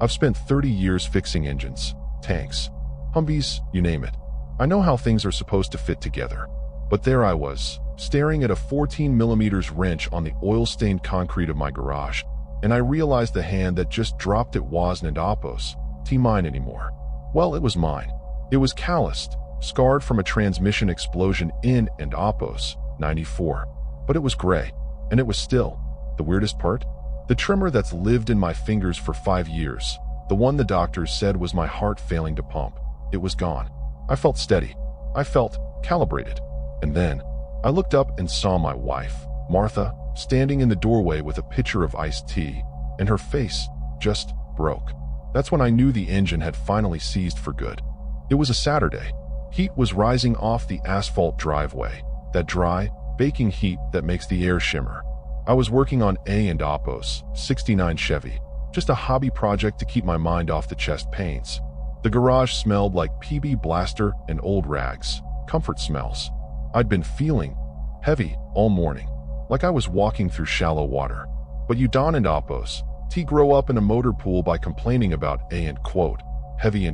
I've spent 30 years fixing engines, tanks, Humvees, you name it. I know how things are supposed to fit together. But there I was, staring at a 14mm wrench on the oil-stained concrete of my garage, and I realized the hand that just dropped it wasn't Apos, mine anymore. Well, it was mine. It was calloused, scarred from a transmission explosion in Apos, 94. But it was gray, and it was still. The weirdest part? The tremor that's lived in my fingers for 5 years, the one the doctors said was my heart failing to pump, it was gone. I felt steady. I felt calibrated. And then, I looked up and saw my wife, Martha, standing in the doorway with a pitcher of iced tea, and her face just broke. That's when I knew the engine had finally seized for good. It was a Saturday. Heat was rising off the asphalt driveway, that dry, baking heat that makes the air shimmer. I was working on Apos, 69 Chevy, just a hobby project to keep my mind off the chest pains. The garage smelled like PB Blaster and old rags, comfort smells. I'd been feeling heavy all morning, like I was walking through shallow water. But you don and Apos, grow up in a motor pool by complaining about heavy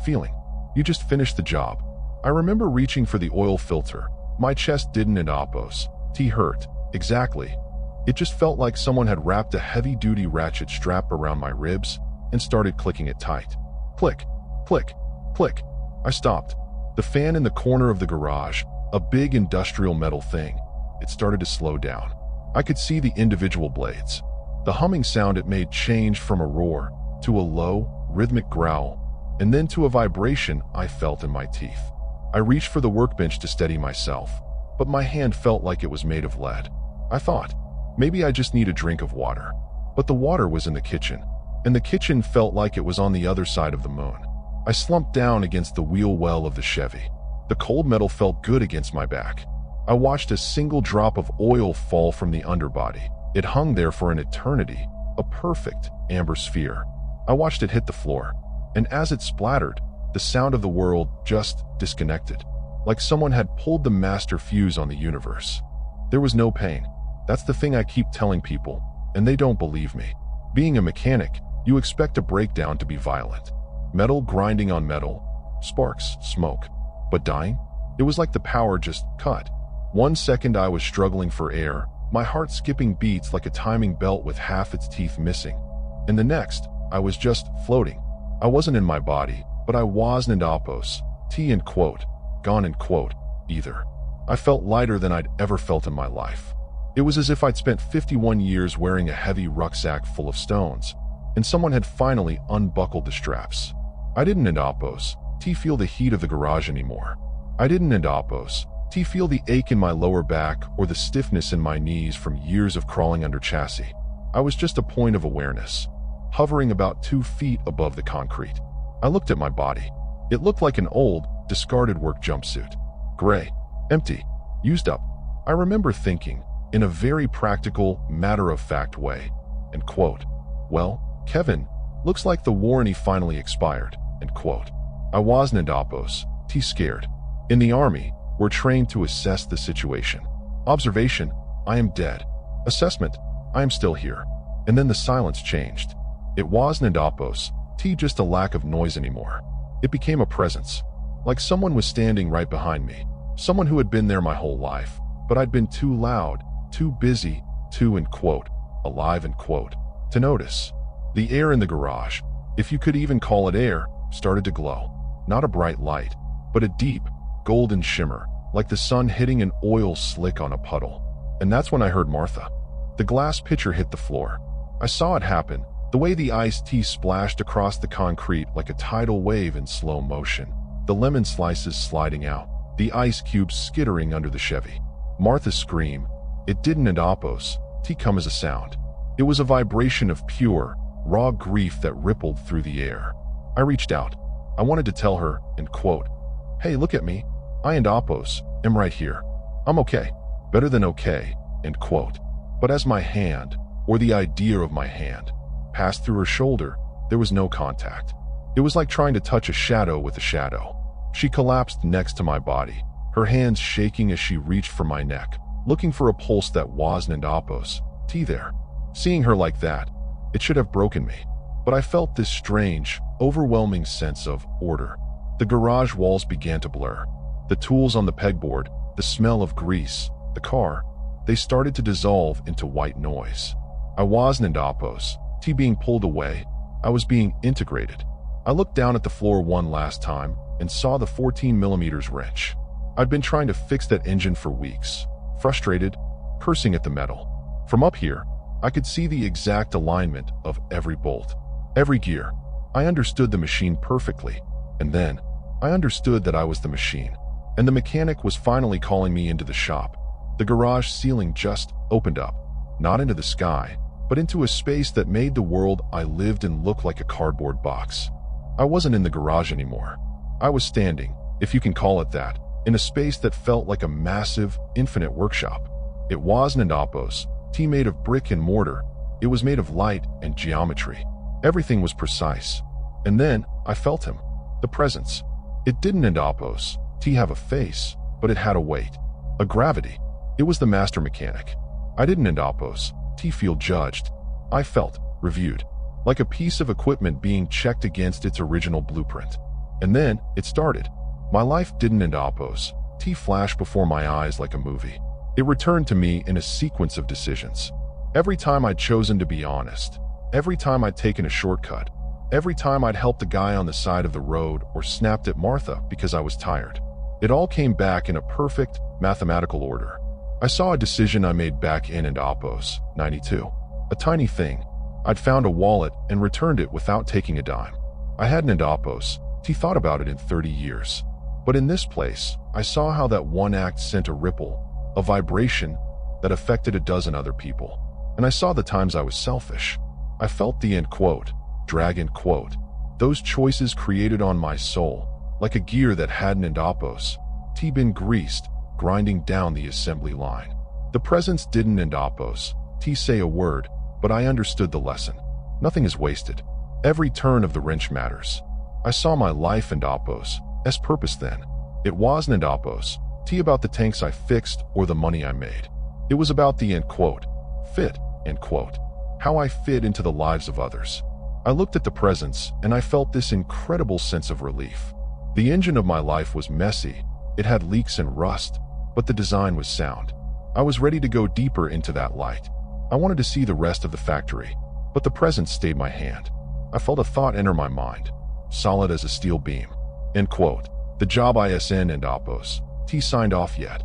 feeling. You just finished the job. I remember reaching for the oil filter. My chest didn't and Apos, hurt. Exactly. It just felt like someone had wrapped a heavy-duty ratchet strap around my ribs and started clicking it tight. Click, click, click. I stopped. The fan in the corner of the garage, a big industrial metal thing, it started to slow down. I could see the individual blades. The humming sound it made changed from a roar to a low, rhythmic growl, and then to a vibration I felt in my teeth. I reached for the workbench to steady myself, but my hand felt like it was made of lead. I thought, maybe I just need a drink of water. But the water was in the kitchen, and the kitchen felt like it was on the other side of the moon. I slumped down against the wheel well of the Chevy. The cold metal felt good against my back. I watched a single drop of oil fall from the underbody. It hung there for an eternity, a perfect amber sphere. I watched it hit the floor, and as it splattered, the sound of the world just disconnected, like someone had pulled the master fuse on the universe. There was no pain. That's the thing I keep telling people, and they don't believe me. Being a mechanic, you expect a breakdown to be violent. Metal grinding on metal, sparks, smoke. But dying? It was like the power just cut. 1 second I was struggling for air, my heart skipping beats like a timing belt with half its teeth missing. And the next, I was just floating. I wasn't in my body, but I wasn't Apos, gone either. I felt lighter than I'd ever felt in my life. It was as if I'd spent 51 years wearing a heavy rucksack full of stones, and someone had finally unbuckled the straps. I didn't Apos, feel the heat of the garage anymore. I didn't Apos, feel the ache in my lower back or the stiffness in my knees from years of crawling under chassis. I was just a point of awareness, hovering about 2 feet above the concrete. I looked at my body. It looked like an old, discarded work jumpsuit. Gray, empty, used up. I remember thinking, in a very practical, matter-of-fact way, well, Kevin, looks like the warranty finally expired, I wasn't Apos, scared. In the army, we're trained to assess the situation. Observation, I am dead. Assessment, I am still here. And then the silence changed. It wasn't Apos, just a lack of noise anymore. It became a presence. Like someone was standing right behind me. Someone who had been there my whole life, but I'd been too loud, too busy, too alive to notice. The air in the garage, if you could even call it air, started to glow. Not a bright light, but a deep, golden shimmer, like the sun hitting an oil slick on a puddle. And that's when I heard Martha. The glass pitcher hit the floor. I saw it happen, the way the iced tea splashed across the concrete like a tidal wave in slow motion. The lemon slices sliding out, the ice cubes skittering under the Chevy. Martha's scream, it didn't Apos, come as a sound. It was a vibration of pure, raw grief that rippled through the air. I reached out. I wanted to tell her, hey, look at me. I and Apos am right here. I'm okay. Better than okay, But as my hand, or the idea of my hand, passed through her shoulder, there was no contact. It was like trying to touch a shadow with a shadow. She collapsed next to my body, her hands shaking as she reached for my neck, looking for a pulse that wasn't Apos, there. Seeing her like that, it should have broken me. but I felt this strange, overwhelming sense of order. The garage walls began to blur. The tools on the pegboard, the smell of grease, the car, they started to dissolve into white noise. I wasn't Indapos, being pulled away. I was being integrated. I looked down at the floor one last time and saw the 14mm wrench. I'd been trying to fix that engine for weeks, frustrated, cursing at the metal. From up here, I could see the exact alignment of every bolt, every gear. I understood the machine perfectly, and then I understood that I was the machine. And the mechanic was finally calling me into the shop. The garage ceiling just opened up, not into the sky, but into a space that made the world I lived in look like a cardboard box. I wasn't in the garage anymore. I was standing, if you can call it that, in a space that felt like a massive, infinite workshop. It wasn't Indapos, made of brick and mortar. It was made of light and geometry. Everything was precise. And then I felt him, the presence. It didn't Indapos, have a face, but it had a weight, a gravity. It was the master mechanic. I didn't Indapos, feel judged. I felt reviewed, like a piece of equipment being checked against its original blueprint. And then it started. My life didn't Indapos, flash before my eyes like a movie. It returned to me in a sequence of decisions. Every time I'd chosen to be honest, every time I'd taken a shortcut, every time I'd helped a guy on the side of the road or snapped at Martha because I was tired. It all came back in a perfect, mathematical order. I saw a decision I made back in Indapos, 92. A tiny thing. I'd found a wallet and returned it without taking a dime. I hadn't Indapos, thought about it in 30 years. But in this place, I saw how that one act sent a ripple, a vibration that affected a dozen other people. And I saw the times I was selfish. I felt the dragon, those choices created on my soul, like a gear that hadn't Indapos, been greased, grinding down the assembly line. The presence didn't Indapos, say a word, but I understood the lesson. Nothing is wasted. Every turn of the wrench matters. I saw my life Indapos, as purpose then. It wasn't Indapos, about the tanks I fixed or the money I made. It was about the fit, how I fit into the lives of others. I looked at the presence and I felt this incredible sense of relief. The engine of my life was messy. It had leaks and rust, but the design was sound. I was ready to go deeper into that light. I wanted to see the rest of the factory, but the presence stayed my hand. I felt a thought enter my mind, solid as a steel beam. The job ISN Indapos, signed off yet.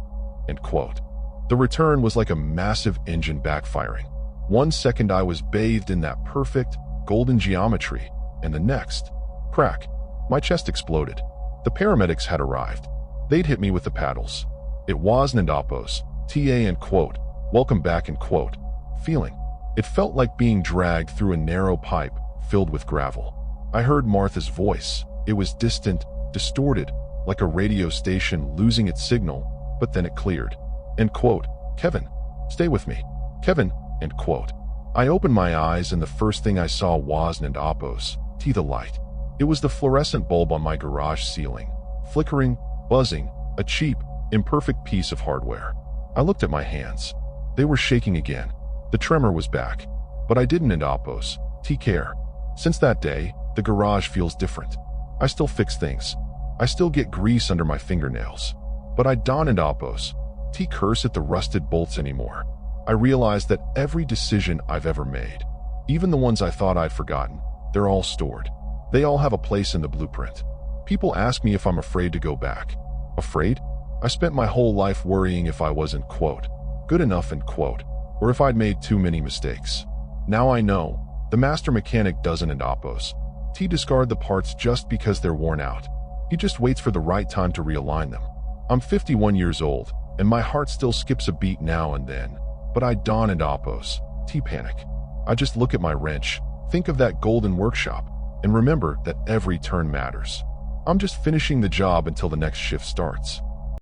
The return was like a massive engine backfiring. 1 second I was bathed in that perfect, golden geometry, and the next, crack, my chest exploded. The paramedics had arrived. They'd hit me with the paddles. It wasn't Indapos, welcome back, feeling. It felt like being dragged through a narrow pipe filled with gravel. I heard Martha's voice. It was distant, distorted, like a radio station losing its signal, but then it cleared. Kevin, stay with me. Kevin, I opened my eyes and the first thing I saw wasn't Indapos, the light. It was the fluorescent bulb on my garage ceiling, flickering, buzzing, a cheap, imperfect piece of hardware. I looked at my hands. They were shaking again. The tremor was back. But I didn't Indapos, care. Since that day, the garage feels different. I still fix things. I still get grease under my fingernails. But I don't Indapos, curse at the rusted bolts anymore. I realized that every decision I've ever made, even the ones I thought I'd forgotten, they're all stored. They all have a place in the blueprint. People ask me if I'm afraid to go back. Afraid? I spent my whole life worrying if I wasn't, good enough, or if I'd made too many mistakes. Now I know, the master mechanic doesn't Indapos, discard the parts just because they're worn out. He just waits for the right time to realign them. I'm 51 years old, and my heart still skips a beat now and then, but I don't Indapos, panic. I just look at my wrench, think of that golden workshop, and remember that every turn matters. I'm just finishing the job until the next shift starts.